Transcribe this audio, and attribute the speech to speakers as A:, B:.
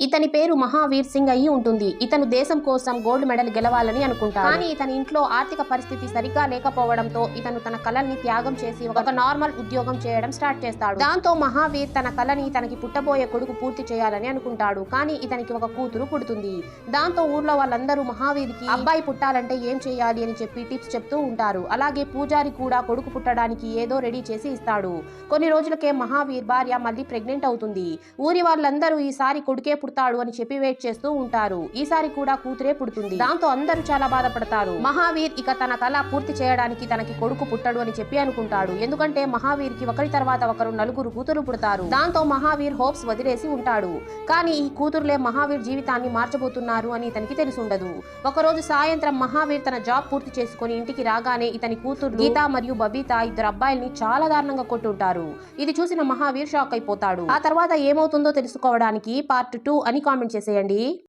A: ఇతని పేరు మహావీర్ సింగ్ అయి ఉంటుంది. ఇతను దేశం కోసం గోల్డ్ మెడల్ గెలవాలని అనుకుంటాడు. కానీ ఇతని ఇంట్లో ఆర్థిక పరిస్థితి సరిగ్గా లేకపోవడంతో ఇతను తన కలల్ని త్యాగం చేసి ఒక నార్మల్ ఉద్యోగం చేయడం స్టార్ట్ చేస్తాడు. దాంతో మహావీర్ తన కలని తనకి పుట్టబోయే కొడుకు పూర్తి చేయాలని అనుకుంటాడు. కానీ ఇతనికి ఒక కూతురు పుడుతుంది. దాంతో ఊర్లో వాళ్ళందరూ మహావీర్కి అబ్బాయి పుట్టాలంటే ఏం చేయాలి అని చెప్పి టిప్స్ చెప్తూ ఉంటారు. అలాగే పూజారి కూడా కొడుకు పుట్టడానికి ఏదో రెడీ చేసి ఇస్తాడు. కొన్ని రోజులకే మహావీర్ భార్య మళ్ళీ ప్రెగ్నెంట్ అవుతుంది. ఊరి వాళ్ళందరూ ఈసారి కొడుకే పుడతాడు అని చెప్పి వెయిట్ చేస్తూ ఉంటారు. ఈసారి కూడా కూతురే పుడుతుంది. దాంతో అందరూ చాలా బాధపడతారు. మహావీర్ ఇక తన కళ పూర్తి చేయడానికి తనకి కొడుకు పుట్టడు అని చెప్పి అనుకుంటాడు. ఎందుకంటే మహావీర్ కి ఒకరి తర్వాత ఒకరు నలుగురు కూతురు పుడతారు. దాంతో మహావీర్ హోప్స్ వదిలేసి ఉంటాడు. కానీ ఈ కూతురులే మహావీర్ జీవితాన్ని మార్చబోతున్నారు అని ఇతనికి తెలిసుండదు. ఒకరోజు సాయంత్రం మహావీర్ తన జాబ్ పూర్తి చేసుకుని ఇంటికి రాగానే ఇతని కూతురు గీత మరియు బబీతా ఇద్దరు అబ్బాయిల్ని చాలా దారుణంగా కొట్టుంటారు. ఇది చూసిన మహావీర్ షాక్ అయిపోతాడు. ఆ తర్వాత ఏమవుతుందో తెలుసుకోవడానికి పార్ట్ 2 అని కామెంట్ చేసేయండి.